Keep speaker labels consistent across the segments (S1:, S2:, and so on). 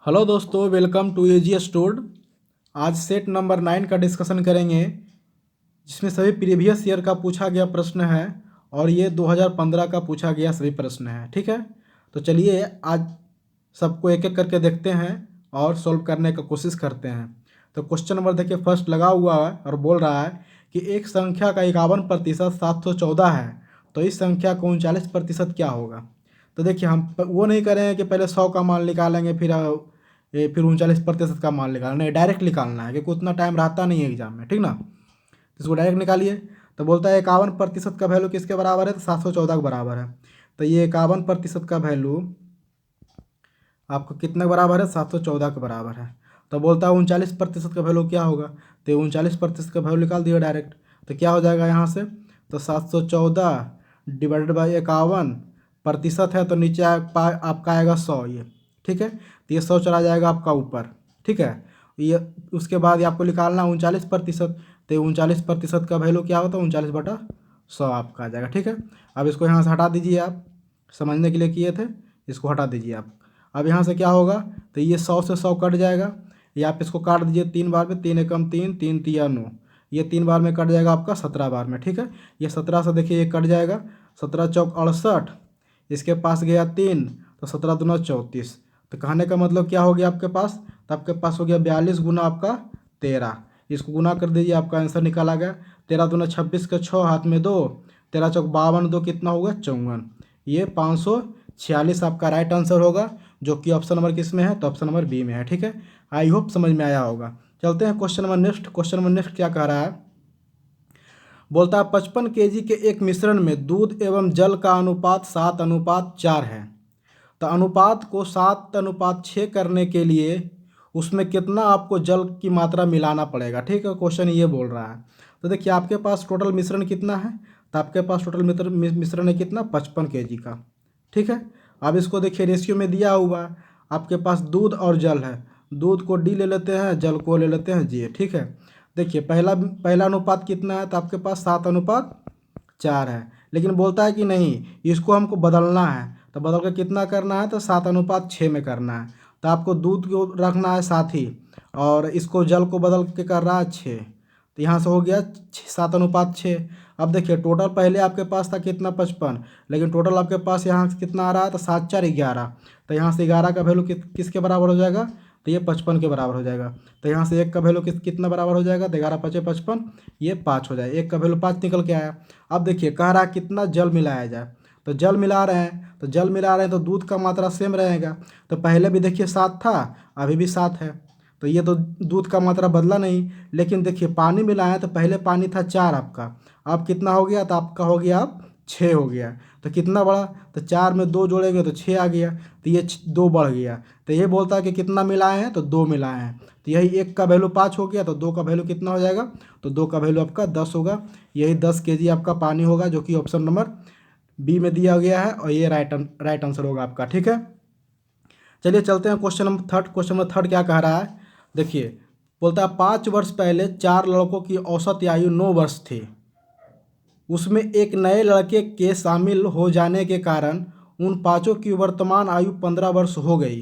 S1: Hello दोस्तों, welcome to AG stood. आज set number 9 का डिस्कशन करेंगे, जिसमें सभी प्रीवियस ईयर का पूछा गया प्रश्न है और ये 2015 का पूछा गया सभी प्रश्न है। ठीक है, तो चलिए आज सबको एक एक करके देखते हैं और सॉल्व करने का कोशिश करते हैं। तो क्वेश्चन नंबर देखिए, फर्स्ट लगा हुआ है और बोल रहा है कि एक संख्या का 51% 714 है, तो इस संख्या का 39% क्या होगा। तो देखिए, हम वो नहीं करेंगे कि पहले 100 का मान निकालेंगे फिर 39% का मान निकालना है, डायरेक्ट निकालना है क्योंकि उतना टाइम रहता नहीं है एग्जाम में। ठीक ना, तो इसको डायरेक्ट निकालिए। तो बोलता है 51% का वैल्यू किसके बराबर है, तो 714 के बराबर है। तो ये 51% का वैल्यू आपको कितने के बराबर है, 714 के बराबर है। तो बोलता है 39% का वैल्यू क्या होगा, तो 39% का वैल्यू निकाल दिया डायरेक्ट। तो क्या हो जाएगा यहाँ से, तो 714 डिवाइडेड बाई 51% है, तो नीचे आपका आएगा 100 ये। ठीक है, तो ये 100 चला जाएगा आपका ऊपर। ठीक है, ये उसके बाद ये आपको निकालना 39%। तो 39% का वैल्यू क्या होता है, 39/100 आपका आ जाएगा। ठीक है, अब इसको यहाँ से हटा दीजिए, आप समझने के लिए किए थे, इसको हटा दीजिए आप। अब यहाँ से क्या होगा, तो ये 100 से 100 कट जाएगा, या आप इसको काट दीजिए 3 बार में, 3 एकम 3, 3 तिया 9, ये 3 बार में कट जाएगा आपका 17 बार में। ठीक है, ये 17 से देखिए ये कट जाएगा, 17 चौक 68, इसके पास गया 3, तो 17 दूना 34। तो कहने का मतलब क्या हो गया आपके पास, तो आपके पास हो गया 42 गुना आपका 13। इसको गुना कर दीजिए, आपका आंसर निकाला गया 13 दूना 26 के 6 हाथ में 2, 13 चौक 52, 2 कितना होगा 54। ये 546 आपका राइट आंसर होगा, जो कि ऑप्शन नंबर किस में है, तो ऑप्शन नंबर बी में है। ठीक है, आई होप समझ में आया होगा। चलते हैं question number next. Question number next क्या कह रहा है, बोलता है 55 केजी के एक मिश्रण में दूध एवं जल का अनुपात 7:4 है। तो अनुपात को 7:6 करने के लिए उसमें कितना आपको जल की मात्रा मिलाना पड़ेगा। ठीक है, क्वेश्चन ये बोल रहा है। तो देखिए, आपके पास टोटल मिश्रण कितना है, तो आपके पास टोटल मिश्रण है कितना, 55 केजी का। ठीक है, अब इसको देखिए रेशियो में दिया हुआ है, आपके पास दूध और जल है, दूध को डी ले लेते हैं, जल को ले लेते हैं जी। ठीक है, देखिए पहला पहला अनुपात कितना है, तो आपके पास 7:4 है, लेकिन बोलता है कि नहीं, इसको हमको बदलना है। तो बदल के कितना करना है, तो 7:6 में करना है। तो आपको दूध को रखना है साथ ही, और इसको जल को बदल के कर रहा है 6। तो यहाँ से हो गया 7:6। अब देखिए टोटल पहले आपके पास था कितना, 55, लेकिन टोटल आपके पास यहाँ से कितना आ रहा है, तो 7 4 11। तो यहाँ से 11 का वैल्यू किसके बराबर हो जाएगा, तो ये 55 के बराबर हो जाएगा। तो यहाँ से 1 का वैल्यू कितना बराबर हो जाएगा, तो 11 5 55, ये 5 हो जाए, 1 का वैल्यू 5 निकल के आया। अब देखिए कह रहा है कितना जल मिलाया जाए, तो जल मिला रहे हैं, तो जल मिला रहे हैं तो दूध का मात्रा सेम रहेगा। तो पहले भी देखिए 7 था, अभी भी 7 है, तो ये तो दूध का मात्रा बदला नहीं। लेकिन देखिए पानी मिलाया, तो पहले पानी था 4 आपका, अब कितना हो गया, तो आपका हो गया अब 6 हो गया। तो कितना बढ़ा, तो 4 में 2 जोड़ेंगे तो 6 आ गया, तो ये 2 बढ़ गया। तो ये बोलता है कि कितना मिलाए हैं, तो 2 मिलाए हैं। तो यही 1 का वैल्यू 5 हो गया, तो 2 का वैल्यू कितना हो जाएगा, तो 2 का वैल्यू आपका 10 होगा। यही 10 केजी आपका पानी होगा, जो कि ऑप्शन नंबर बी में दिया गया है, और ये राइट आंसर होगा आपका। ठीक है, चलिए चलते हैं question number third. Question number third क्या कह रहा है, देखिए बोलता है 5 वर्ष पहले 4 लड़कों की औसत आयु 9 वर्ष थी। उसमें एक नए लड़के के शामिल हो जाने के कारण उन पांचों की वर्तमान आयु 15 वर्ष हो गई।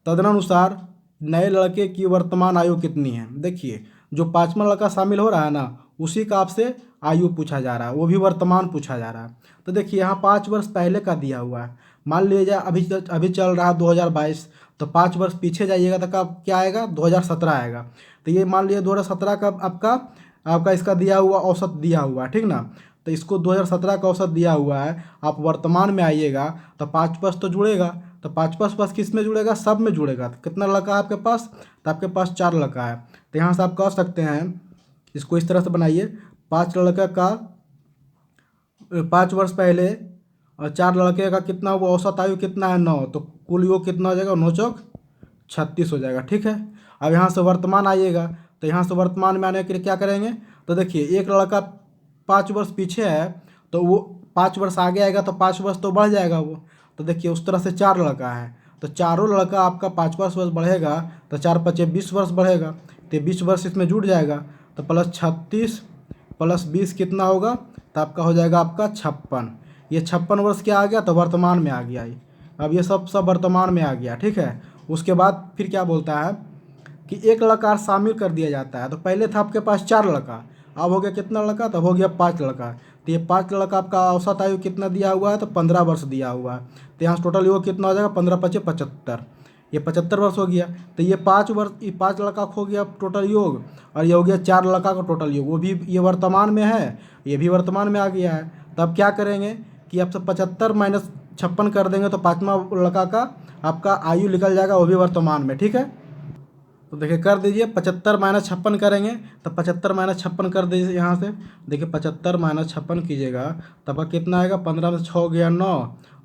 S1: तदनुसार नए लड़के की वर्तमान आयु कितनी है। देखिए जो पांचवा लड़का शामिल हो रहा है ना, उसी का आपसे आयु पूछा जा रहा है, वो भी वर्तमान पूछा जा रहा है। तो देखिए यहाँ 5 वर्ष पहले का दिया हुआ है, मान लीजिए अभी चल रहा है 2022, तो 5 वर्ष पीछे जाइएगा तो कब क्या आएगा, 2017 आएगा। तो ये मान लीजिए 2017 का आपका आपका इसका दिया हुआ औसत दिया हुआ है। ठीक ना, तो इसको 2017 का औसत दिया हुआ है, आप वर्तमान में आइएगा तो 5 वर्ष तो जुड़ेगा, तो 5 किस में जुड़ेगा, सब में जुड़ेगा। तो कितना लड़का है आपके पास, तो आपके पास 4 लड़का है। तो यहाँ से आप कह सकते हैं, इसको इस तरह से बनाइए, 5 लड़का का 5 वर्ष पहले और 4 लड़के का कितना, वो औसत आयु कितना है 9, तो कुल योग कितना हो जाएगा, 9 चौक 36 हो जाएगा। ठीक है, अब यहाँ से वर्तमान आइएगा, तो यहाँ से वर्तमान में आने के लिए क्या करेंगे, तो देखिए एक लड़का 5 वर्ष पीछे है, तो वो 5 वर्ष आगे आएगा, तो 5 वर्ष तो बढ़ जाएगा वो। तो देखिए उस तरह से 4 लड़का है, तो चारों लड़का आपका 5 वर्ष बढ़ेगा, तो 4 5 20 वर्ष बढ़ेगा, तो 20 वर्ष इसमें जुड़ जाएगा। तो प्लस 36 प्लस 20 कितना होगा, तो आपका हो जाएगा आपका 56। ये 56 वर्ष क्या आ गया, तो वर्तमान में आ गया ये। अब ये सब वर्तमान में आ गया। ठीक है, उसके बाद फिर क्या बोलता है कि एक लकार शामिल कर दिया जाता है। तो पहले था आपके पास 4 लड़का, अब हो गया कितना लड़का, तब हो गया 5 लड़का। तो ये 5 लड़का आपका औसत आयु कितना दिया हुआ है, तो 15 वर्ष दिया हुआ है। तो यहाँ टोटल योग कितना हो जाएगा, 15 पचे 75, ये 75 वर्ष हो गया। तो ये 5 वर्ष, ये 5 लड़का हो गया टोटल योग, और ये हो गया 4 लड़का का टोटल योग, वो भी ये वर्तमान में है, ये भी वर्तमान में आ गया है। तब क्या करेंगे कि आप सब 75 माइनस 56 कर देंगे तो 5वां लड़का का आपका आयु निकल जाएगा, वो भी वर्तमान में। ठीक है, तो देखिए कर दीजिए, 75 माइनस 56 करेंगे तो 75 माइनस 56 कर दीजिए यहाँ से। देखिए 75 माइनस 56 कीजिएगा तब कितना आएगा, 15 में 6 गया 9,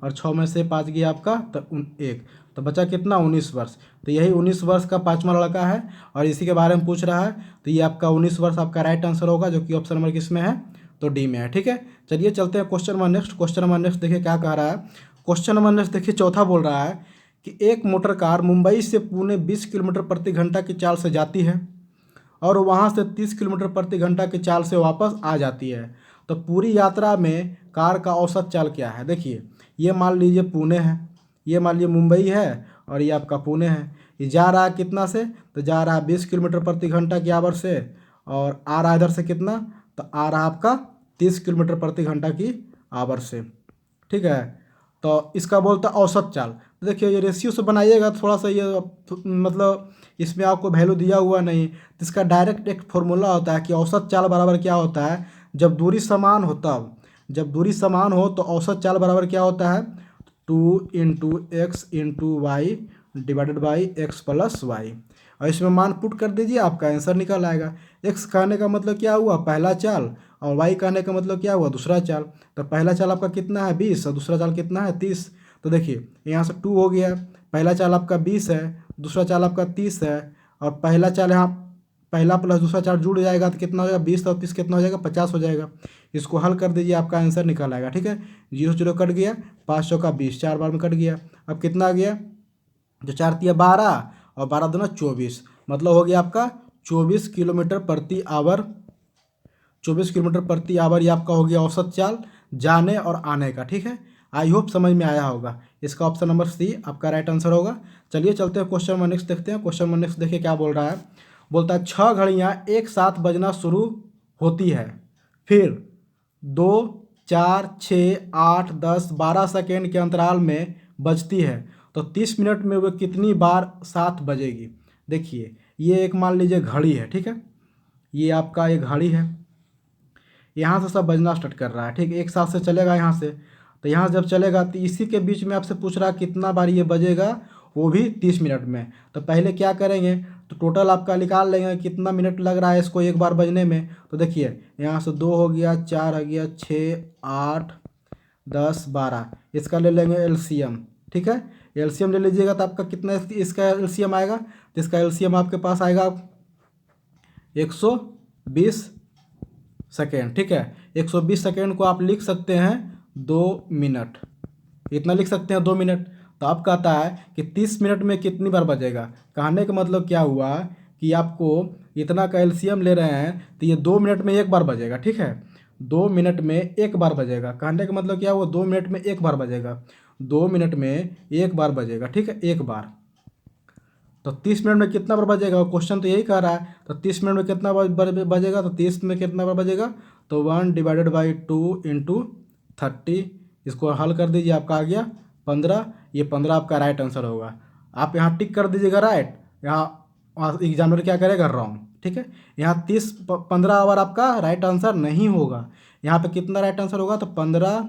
S1: और 6 में से 5 गया आपका तो 1, तो बचा कितना 19 वर्ष। तो यही 19 वर्ष का 5वां लड़का है, और इसी के बारे में पूछ रहा है। तो ये आपका 19 वर्ष आपका राइट आंसर होगा, जो कि ऑप्शन नंबर किस में है, तो डी में है। ठीक है, चलिए चलते हैं question number next. Question number next देखिए क्या कह रहा है। क्वेश्चन नंबर नेक्स्ट देखिए चौथा बोल रहा है कि एक मोटर कार मुंबई से पुणे 20 किलोमीटर प्रति घंटा की चाल से जाती है और वहाँ से 30 किलोमीटर प्रति घंटा की चाल से वापस आ जाती है। तो पूरी यात्रा में कार का औसत चाल क्या है। देखिए ये मान लीजिए पुणे है, ये मान लीजिए मुंबई है, और ये आपका पुणे है। ये जा रहा है कितना से, तो जा रहा है 20 किलोमीटर प्रति घंटा की आवर से, और आ रहा है इधर से कितना, तो आ रहा है आपका 30 किलोमीटर प्रति घंटा की आवर से। ठीक है, तो इसका बोलता औसत चाल। तो देखिए ये रेशियो से बनाइएगा, थोड़ा सा ये मतलब इसमें आपको वैल्यू दिया हुआ नहीं, तो इसका डायरेक्ट एक फॉर्मूला होता है कि औसत चाल बराबर क्या होता है, जब दूरी समान हो तब, जब दूरी समान हो तो औसत चाल बराबर क्या होता है, 2 into x into y divided by x plus y. और इसमें मान पुट कर दीजिए, आपका आंसर निकल आएगा। एक्स कहने का मतलब क्या हुआ, पहला चाल, और वाई कहने का मतलब क्या हुआ, दूसरा चाल। तो पहला चाल आपका कितना है 20, और दूसरा चाल कितना है 30। तो देखिए यहाँ से 2 हो गया, पहला चाल आपका 20 है, दूसरा चाल आपका 30 है, और पहला चाल यहाँ पहला प्लस दूसरा चाल जुड़ जाएगा तो कितना हो जाएगा, 20 और 30 कितना हो जाएगा, 50 हो जाएगा। इसको हल कर दीजिए, आपका आंसर निकल आएगा। ठीक है, 0 0 कट गया, 5 चौका 20, 4 बार में कट गया। अब कितना आ गया, जो 4 तिया 12, और 12 दूना 24, मतलब हो गया आपका 24 किलोमीटर प्रति आवर। 24 किलोमीटर प्रति आवर ये आपका हो गया औसत चाल जाने और आने का। ठीक है, आई होप समझ में आया होगा। इसका ऑप्शन नंबर सी आपका राइट आंसर होगा। चलिए चलते हैं क्वेश्चन नंबर नेक्स्ट देखते हैं। क्वेश्चन नंबर नेक्स्ट देखिए क्या बोल रहा है। बोलता है 6 घड़ियाँ एक साथ बजना शुरू होती है, फिर 2 4 6 8 10 12 सेकेंड के अंतराल में बजती है, तो 30 मिनट में वह कितनी बार साथ बजेगी। देखिए ये एक मान लीजिए घड़ी है। ठीक है, ये आपका एक घड़ी है, यहाँ से सब बजना स्टार्ट कर रहा है। ठीक है, एक साथ से चलेगा यहाँ से, तो यहाँ से जब चलेगा तो इसी के बीच में आपसे पूछ रहा है कितना बार ये बजेगा, वो भी 30 मिनट में। तो पहले क्या करेंगे, तो टोटल आपका निकाल लेंगे कितना मिनट लग रहा है इसको एक बार बजने में। तो देखिए यहाँ से 2 हो गया, 4 हो गया, 6 8 10 12, इसका ले लेंगे एलसीएम। ठीक है, एलसीएम ले लीजिएगा तो आपका कितना इसका एलसीएम आएगा, तो इसका एलसीएम आपके पास आएगा 120 सेकेंड। ठीक है, 120 सेकेंड को आप लिख सकते हैं 2 मिनट, इतना लिख सकते हैं 2 मिनट। तो आप कहता है कि 30 मिनट में कितनी बार बजेगा। कहने का मतलब क्या हुआ कि आपको इतना का एलसीएम ले रहे हैं, तो ये 2 मिनट में एक बार बजेगा। ठीक है, 2 मिनट में एक बार बजेगा। कहने का मतलब क्या हुआ, 2 मिनट में एक बार बजेगा, 2 मिनट में एक बार बजेगा। ठीक है, एक बार। तो 30 मिनट में कितना बार बजेगा, क्वेश्चन तो यही कह रहा है। तो 30 मिनट में कितना बार बजेगा, तो 30 में कितना बार बजेगा, तो 1 डिवाइडेड बाई 2 इंटू 30, इसको हल कर दीजिए, आपका आ गया 15। ये 15 आपका राइट आंसर होगा। आप यहाँ टिक कर दीजिएगा राइट, यहाँ एग्जामिनर क्या करेगा, रॉन्ग। ठीक है, यहाँ 15 आवर आपका राइट आंसर नहीं होगा। यहाँ पे कितना राइट आंसर होगा, तो 15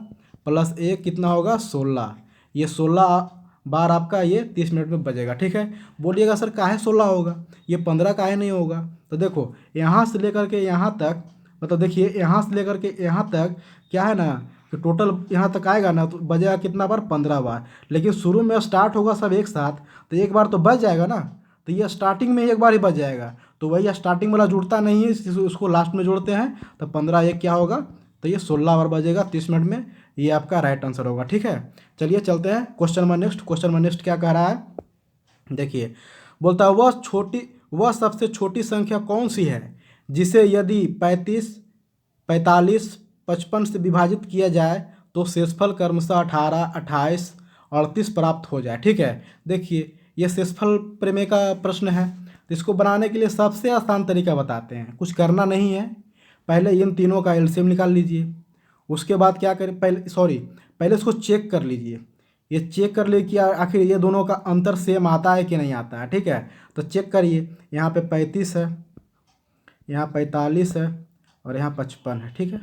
S1: प्लस 1 कितना होगा, 16। ये 16 बार आपका ये 30 मिनट में बजेगा। ठीक है, बोलिएगा सर काहे 16 होगा, ये 15 काहे नहीं होगा। तो देखो यहाँ से लेकर के यहाँ तक, मतलब देखिए यहाँ से लेकर के यहाँ तक क्या है ना, कि टोटल यहाँ तक आएगा ना, तो बजेगा कितना बार, 15 बार। लेकिन शुरू में स्टार्ट होगा सब एक साथ, तो एक बार तो बज जाएगा ना, तो ये स्टार्टिंग में एक बार ही बज जाएगा। तो वही स्टार्टिंग वाला जुड़ता नहीं है, उसको लास्ट में जोड़ते हैं, तो 15 एक क्या होगा, तो ये 16 बार बजेगा 30 मिनट में। ये आपका राइट आंसर होगा। ठीक है, चलिए चलते हैं question number next. Question number next क्या कह रहा है, देखिए बोलता है वह सबसे छोटी संख्या कौन सी है जिसे यदि 35 45 55 से विभाजित किया जाए तो शेषफल क्रमशः 18 28 38 प्राप्त हो जाए। ठीक है, देखिए ये शेषफल प्रमेय का प्रश्न है। तो इसको बनाने के लिए सबसे आसान तरीका बताते हैं, कुछ करना नहीं है। पहले इन तीनों का एलसीएम निकाल लीजिए। उसके बाद क्या करें, पहले इसको चेक कर लीजिए। ये चेक कर लीजिए कि आखिर ये दोनों का अंतर सेम आता है कि नहीं आता है। ठीक है, तो चेक करिए। यहाँ पे 35 है, यहाँ 45 है और यहाँ 55 है। ठीक है,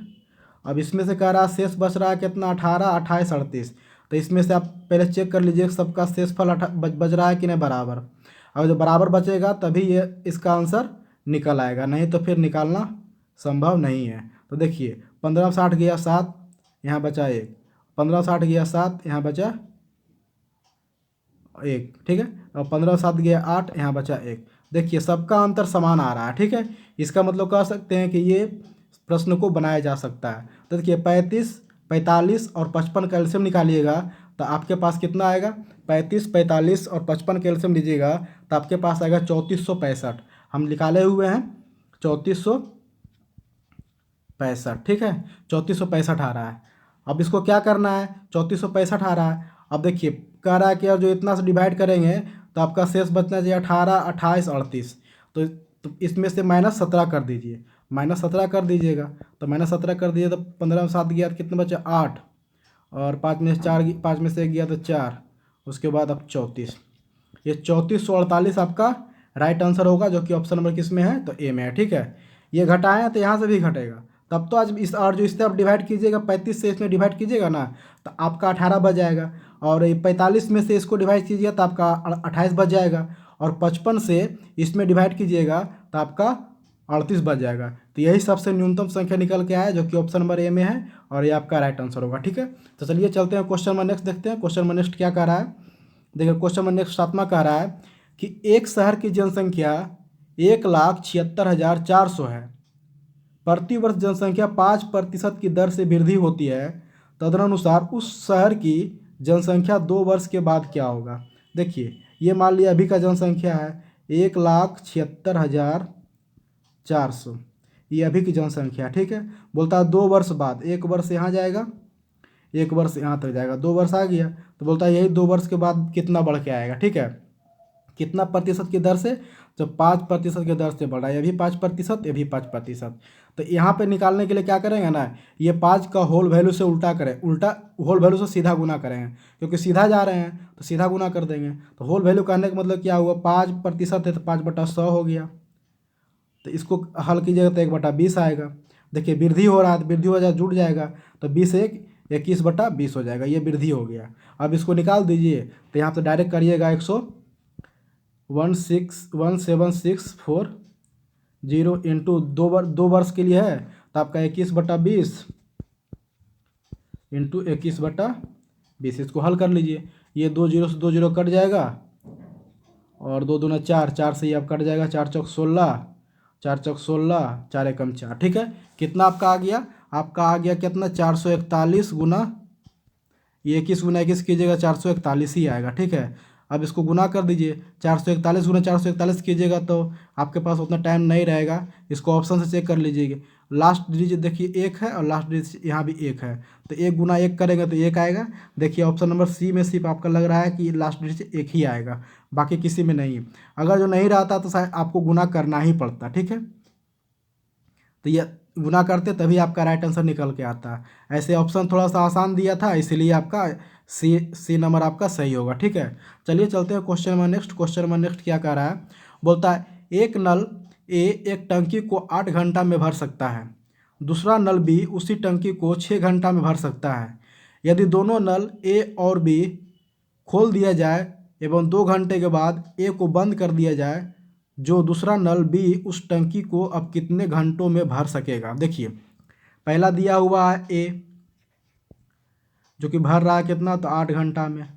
S1: अब इसमें से कह रहा है शेष बच रहा है कितना, 18, 28, 38। तो इसमें से आप पहले चेक कर लीजिए सबका शेषफल बच रहा है कि नहीं बराबर। अगर जो बराबर बचेगा तभी ये इसका आंसर निकल आएगा, नहीं तो फिर निकालना संभव नहीं है। तो देखिए 15/60 गया 7, यहाँ बचा 1, 15/60 गया 7, यहाँ बचा 1। ठीक है, और 15/7 गया 8, यहाँ बचा 1। देखिए सबका अंतर समान आ रहा है। ठीक है, इसका मतलब कह सकते हैं कि ये प्रश्न को बनाया जा सकता है। तो देखिए 35, 45 और 55 का एलसीएम निकालिएगा तो आपके पास कितना आएगा, 35, 45 और 55 का एलसीएम लीजिएगा तो आपके पास आएगा 3465। हम निकाले हुए हैं 3465। ठीक है, 3465 आ रहा है। अब इसको क्या करना है, 3465 आ रहा है। अब देखिए कह रहा है कि जो इतना से डिवाइड करेंगे तो आपका शेष बचना चाहिए 18, 28, 38। तो इसमें से -17 कर दीजिए, -17 कर दीजिएगा। तो -17 कर दीजिए तो 15/7 गया तो कितना बचा 8, और 5 में से 4, 5 में से 1 गया तो 4, उसके बाद अब 34। ये 3448 आपका राइट आंसर होगा, जो कि ऑप्शन नंबर किस में है, तो ए में है। ठीक है, ये घटाएं तो यहाँ से भी घटेगा। तब तो आज इस और जो इससे आप डिवाइड कीजिएगा, 35 से इसमें डिवाइड कीजिएगा ना तो आपका 18 बच जाएगा, और 45 में से इसको डिवाइड कीजिएगा तो आपका 28 बच जाएगा, और 55 से इसमें डिवाइड कीजिएगा तो आपका 38 बच जाएगा। तो यही सबसे न्यूनतम संख्या निकल के आया, जो कि ऑप्शन नंबर ए में है, और ये आपका राइट आंसर होगा। ठीक है, तो चलिए चलते हैं क्वेश्चन नंबर नेक्स्ट देखते हैं। क्वेश्चन नंबर नेक्स्ट क्या कह रहा है, देखिए क्वेश्चन नंबर नेक्स्ट 7वां कह रहा है कि एक शहर की जनसंख्या 1,76,400 है। प्रतिवर्ष जनसंख्या 5% की दर से वृद्धि होती है। तदनुसार उस शहर की जनसंख्या 2 वर्ष के बाद क्या होगा। देखिए ये मान लिया अभी का जनसंख्या है 1,76,400, ये अभी की जनसंख्या। ठीक है, बोलता है 2 वर्ष बाद, 1 वर्ष यहाँ जाएगा, 1 वर्ष यहाँ तक जाएगा, 2 वर्ष आ गया। तो बोलता है यही 2 वर्ष के बाद कितना बढ़ के आएगा। ठीक है, कितना प्रतिशत की दर से, जो 5% की दर से बढ़ रहा है, ये भी 5%, ये भी 5%। तो यहाँ पे निकालने के लिए क्या करेंगे ना, ये 5 का होल वैल्यू से उल्टा करें, उल्टा होल वैल्यू से सीधा गुना करेंगे, क्योंकि सीधा जा रहे हैं तो सीधा गुना कर देंगे। तो होल वैल्यू कहने का मतलब क्या हुआ, 5% है तो 5/100 हो गया। तो इसको हल कीजिएगा तो 1/20 आएगा। देखिए वृद्धि हो रहा है तो वृद्धि हो जाए जुड़ जाएगा, तो 20 1 21/20 हो जाएगा, ये वृद्धि हो गया। अब इसको निकाल दीजिए तो यहाँ पे डायरेक्ट करिएगा 117,640 इंटू 2 वर्ष के लिए है तो आपका 21/20 इंटू 21/20। इसको हल कर लीजिए, ये 2 0 से 2 0 कट जाएगा, और 2 दूना 4, 4 से ये अब कट जाएगा, 4 चौक 16, 4 चौक 16, 4 एकम 4। ठीक है, कितना आपका आ गया, आपका आ गया कितना, 441 गुना, ये 21 गुना 21 कीजिएगा 441 ही आएगा। ठीक है, अब इसको गुना कर दीजिए, 441 गुना 441 कीजिएगा तो आपके पास उतना टाइम नहीं रहेगा, इसको ऑप्शन से चेक कर लीजिएगा। लास्ट डिजिट देखिए 1 है और लास्ट डिजिट यहाँ भी 1 है, तो 1 गुना 1 करेंगे तो 1 आएगा। देखिए ऑप्शन नंबर सी में सिर्फ आपका लग रहा है कि लास्ट डिजिट 1 ही आएगा, बाकी किसी में नहीं। अगर जो नहीं रहता तो शायद आपको गुना करना ही पड़ता। ठीक है, तो ये गुना करते तभी आपका राइट आंसर निकल के आता है। ऐसे ऑप्शन थोड़ा सा आसान दिया था, इसलिए आपका सी नंबर आपका सही होगा। ठीक है, चलिए चलते हैं question number next. Question number next क्या कह रहा है, बोलता है एक नल ए एक टंकी को 8 घंटा में भर सकता है, दूसरा नल बी उसी टंकी को 6 घंटा में भर सकता है। यदि दोनों नल ए और बी खोल दिया जाए एवं 2 घंटे के बाद ए को बंद कर दिया जाए, जो दूसरा नल बी उस टंकी को अब कितने घंटों में भर सकेगा। देखिए पहला दिया हुआ है ए, जो कि भर रहा है कितना, तो 8 घंटा में।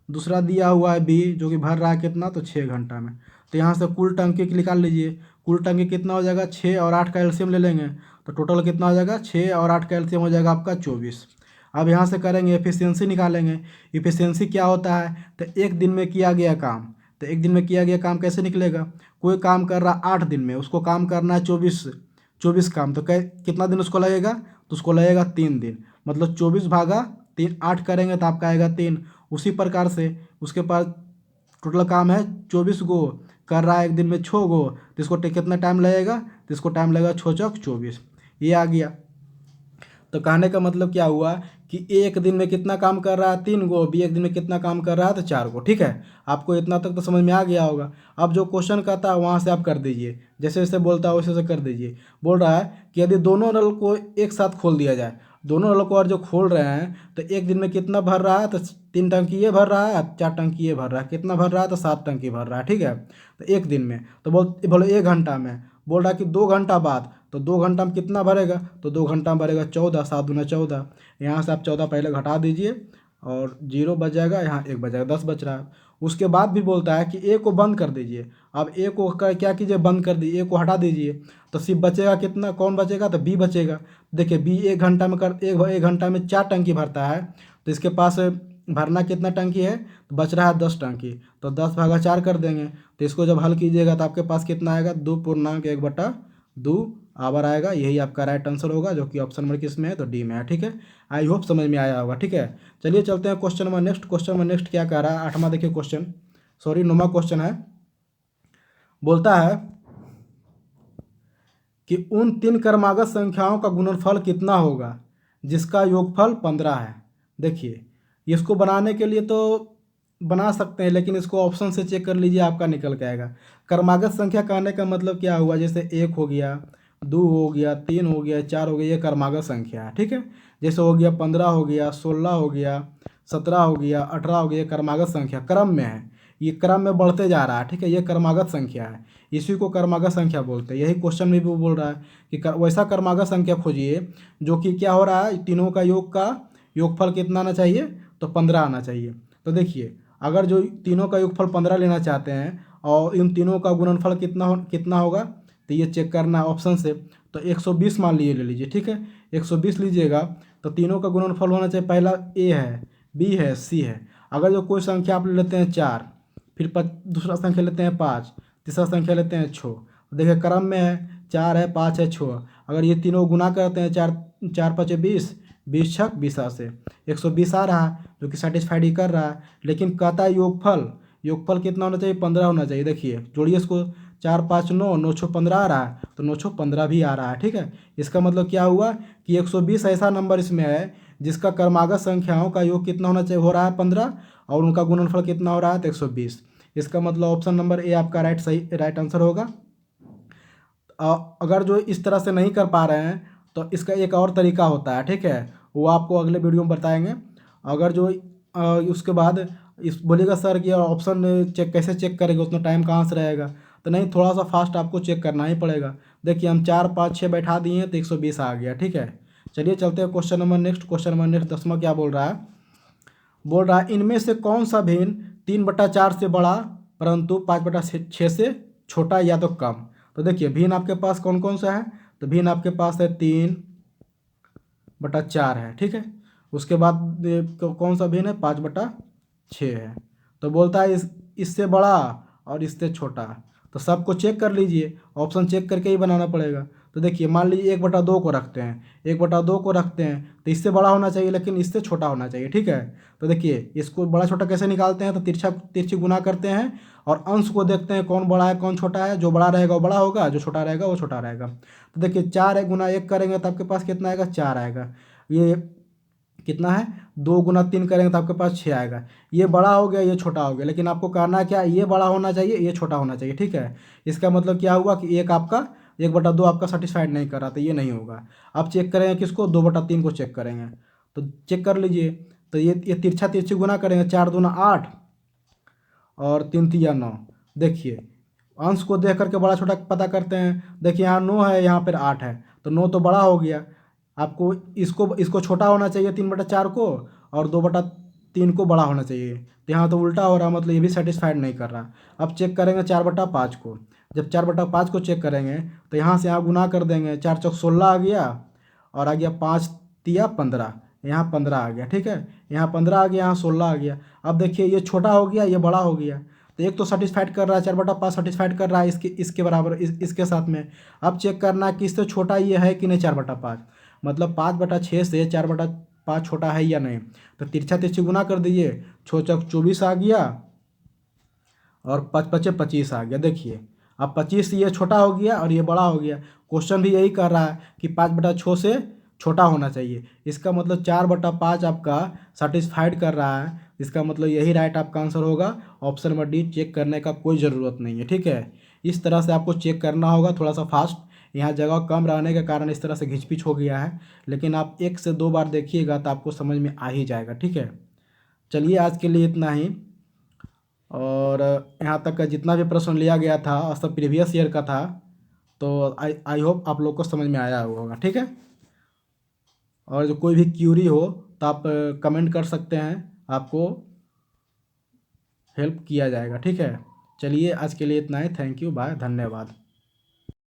S1: दूसरा दिया हुआ है बी, जो कि भर रहा है कितना, तो 6 घंटा में। तो यहाँ से कुल टंकी निकाल लीजिए, कुल टंकी कितना हो जाएगा, 6 और 8 का एलसीएम ले लेंगे तो टोटल कितना हो जाएगा, 6 और 8 का एलसीएम हो जाएगा आपका 24। अब यहाँ से करेंगे एफिशिएंसी निकालेंगे। एफिशिएंसी क्या होता है, तो एक दिन में किया गया काम, तो एक दिन में किया गया काम कैसे निकलेगा, कोई काम कर रहा 8 दिन में, उसको काम करना है 24 काम, तो कितना दिन उसको लगेगा, तो उसको लगेगा 3 दिन, मतलब 24 भागा 3, 8 करेंगे तो आपका आएगा 3। उसी प्रकार से उसके पास टोटल काम है 24 गो, कर रहा है एक दिन में 6 गो, तो इसको कितना टाइम लगेगा, तो इसको टाइम लगेगा 6 चौक 24, ये आ गया। तो कहने का मतलब क्या हुआ कि एक दिन में कितना काम कर रहा है 3 गो, बी एक दिन में कितना काम कर रहा है तो 4 गो। ठीक है, आपको इतना तक तो समझ में आ गया होगा। अब जो क्वेश्चन कहता है वहाँ से आप कर दीजिए, जैसे जैसे बोलता है वैसे वैसे कर दीजिए। बोल रहा है कि यदि दोनों नल को एक साथ खोल दिया जाए, दोनों नल को और जो खोल रहे हैं तो एक दिन में कितना भर रहा है, तो 3 टंकी ये भर रहा है, 4 टंकी ये भर रहा है, कितना भर रहा है तो 7 टंकी भर रहा है। ठीक है, तो एक दिन में, तो बोले 1 घंटा में, बोल रहा है कि 2 घंटा बाद, तो 2 घंटा में कितना भरेगा, तो 2 घंटा में भरेगा 14, 7 दूना 14। यहाँ से आप 14 पहले घटा दीजिए और 0 बच जाएगा, यहाँ 1 बच जाएगा, 10 बच रहा है। उसके बाद भी बोलता है कि ए को बंद कर दीजिए। अब ए को क्या कीजिए, बंद कर दीजिए, ए को हटा दीजिए, तो सिर्फ बचेगा कितना, कौन बचेगा, तो बी बचेगा। देखिए बी 1 घंटा में एक घंटा में 4 टंकी भरता है, तो इसके पास भरना कितना टंकी है, तो बच रहा है 10 टंकी, तो 10/4 कर देंगे। तो इसको जब हल कीजिएगा तो आपके पास कितना आएगा, 2.1/2 आवर आएगा। यही आपका राइट आंसर होगा, जो कि ऑप्शन नंबर किस में है, तो डी में है। ठीक है, आई होप समझ में आया होगा। ठीक है, चलिए चलते हैं question number next. Question number next क्या कह रहा है, 8वां देखिए क्वेश्चन, सॉरी 9वां क्वेश्चन है। बोलता है कि उन 3 क्रमागत संख्याओं का गुणनफल कितना होगा जिसका योगफल 15 है। देखिए इसको बनाने के लिए तो बना सकते हैं, लेकिन इसको ऑप्शन से चेक कर लीजिए, आपका निकल के आएगा। क्रमागत संख्या कहने का मतलब क्या हुआ, जैसे 1 हो गया, 2 हो गया, 3 हो गया, 4 हो गया, ये क्रमागत संख्या है। ठीक है, जैसे हो गया 15 हो गया, 16 हो गया, 17 हो गया, 18 हो गया, ये क्रमागत संख्या क्रम में है, ये क्रम में बढ़ते जा रहा है। ठीक है, ये क्रमागत संख्या है, इसी को क्रमागत संख्या बोलते हैं। यही क्वेश्चन में भी वो बोल रहा है कि वैसा क्रमागत संख्या खोजिए जो कि क्या हो रहा है, तीनों का योग का योगफल कितना आना चाहिए, तो 15 आना चाहिए। तो देखिए अगर जो तीनों का योगफल 15 लेना चाहते हैं और इन तीनों का गुणनफल कितना होगा, तो ये चेक करना है ऑप्शन से। तो 120 मान लीजिए, ले लीजिए। ठीक है, 120 लीजिएगा तो तीनों का गुणनफल होना चाहिए, पहला ए है, बी है, सी है। अगर जो कोई संख्या आप ले लेते हैं 4, फिर दूसरा संख्या लेते हैं 5, तीसरा संख्या लेते हैं 6, देखिए क्रम में है, 4 है, 5 है, 6। अगर ये तीनों गुना करते हैं, 4 4 5 20, 20 छक 20 से 120 आ रहा है, जो कि सेटिस्फाइड ही कर रहा है। लेकिन कहता है योगफल, योगफल कितना होना चाहिए, 15 होना चाहिए। देखिए जोड़िए इसको, 4 5 9, 9 6 15 आ रहा है, तो 9 6 15 भी आ रहा है। ठीक है, इसका मतलब क्या हुआ कि 120 ऐसा नंबर इसमें है जिसका क्रमागत संख्याओं का योग कितना होना चाहिए, हो रहा है 15, और उनका गुणनफल कितना हो रहा है, तो 120। इसका मतलब ऑप्शन नंबर ए आपका राइट आंसर होगा। अगर जो इस तरह से नहीं कर पा रहे हैं तो इसका एक और तरीका होता है। ठीक है, वो आपको अगले वीडियो में बताएंगे। अगर जो उसके बाद इस बोलिएगा सर कि ऑप्शन चेक कैसे चेक करेंगे, उतना टाइम कहाँ से रहेगा, तो नहीं, थोड़ा सा फास्ट आपको चेक करना ही पड़ेगा। देखिए हम 4 5 6 बैठा दिए हैं तो 120 आ गया। ठीक है, चलिए चलते हैं question number next. Question number next 10वां क्या बोल रहा है, बोल रहा है इनमें से कौन सा भिन्न 3/4 से बड़ा परंतु 5/6 से छोटा या तो कम। तो देखिए भिन्न आपके पास कौन कौन सा है, तो भिन्न आपके पास है 3/4 है। ठीक है, उसके बाद कौन सा भिन्न है, 5/6 है। तो बोलता है इससे बड़ा और इससे छोटा, तो सबको चेक कर लीजिए, ऑप्शन चेक करके ही बनाना पड़ेगा। तो देखिए मान लीजिए 1/2 को रखते हैं, 1/2 को रखते हैं तो इससे बड़ा होना चाहिए लेकिन इससे छोटा होना चाहिए। ठीक है, तो देखिए इसको बड़ा छोटा कैसे निकालते हैं, तो तिरछी गुना करते हैं और अंश को देखते हैं कौन बड़ा है कौन छोटा है, जो बड़ा रहेगा वो बड़ा होगा, जो छोटा रहेगा वो छोटा रहेगा। तो देखिए 4 गुना 1 करेंगे तो आपके पास कितना आएगा, 4 आएगा। ये कितना है, 2 गुना 3 करेंगे तो आपके पास 6 आएगा। ये बड़ा हो गया, ये छोटा हो गया, लेकिन आपको करना है क्या, ये बड़ा होना चाहिए, ये छोटा होना चाहिए। ठीक है, इसका मतलब क्या हुआ कि 1/2 आपका सेटिस्फाइड नहीं कर रहा, तो ये नहीं होगा। अब चेक करेंगे किसको, 2/3 को चेक करेंगे। तो चेक कर लीजिए, तो ये तिरछी गुना करेंगे, 4 दूना 8 और 3 तिया 9। देखिए अंश को देख करके बड़ा छोटा पता करते हैं। देखिए यहाँ 9 है, यहाँ पर 8 है, तो 9 तो बड़ा हो गया। आपको इसको छोटा होना चाहिए 3/4 को, और 2/3 को बड़ा होना चाहिए। तो यहाँ तो उल्टा हो रहा, मतलब ये भी सेटिस्फाइड नहीं कर रहा। अब चेक करेंगे 4/5 को। जब 4/5 को चेक करेंगे तो यहाँ से यहाँ गुना कर देंगे, 4 चौक 16 आ गया, और आ गया 5 तिया 15, यहाँ 15 आ गया। ठीक है, यहाँ 15 आ गया, यहाँ 16 आ गया। अब देखिए ये छोटा हो गया, ये बड़ा हो गया, तो एक तो सेटिस्फाइड कर रहा है, 4/5 सेटिस्फाइड कर रहा है इसके बराबर, इसके साथ में। अब चेक करना है कि इससे छोटा ये है कि नहीं, 4/5, मतलब 5/6 से 4/5 छोटा है या नहीं। तो तिरछी गुना कर दीजिए, 6 चौक 24 आ गया, और 5×5 = 25 आ गया। देखिए अब 25 ये छोटा हो गया और ये बड़ा हो गया। क्वेश्चन भी यही कर रहा है कि 5/6 से छोटा होना चाहिए। इसका मतलब 4/5 आपका सेटिस्फाइड कर रहा है। इसका मतलब यही राइट आपका आंसर होगा। ऑप्शन नंबर डी चेक करने का कोई ज़रूरत नहीं है। ठीक है, इस तरह से आपको चेक करना होगा थोड़ा सा फास्ट। यहाँ जगह कम रहने के कारण इस तरह से घिचपिच हो गया है, लेकिन आप 1 से 2 बार देखिएगा तो आपको समझ में आ ही जाएगा। ठीक है, चलिए आज के लिए इतना ही। और यहाँ तक का जितना भी प्रश्न लिया गया था सब प्रीवियस ईयर का था, तो आई होप आप लोग को समझ में आया होगा। ठीक है, और जो कोई भी क्यूरी हो तो आप कमेंट कर सकते हैं, आपको हेल्प किया जाएगा। ठीक है, चलिए आज के लिए इतना ही। थैंक यू, बाय, धन्यवाद।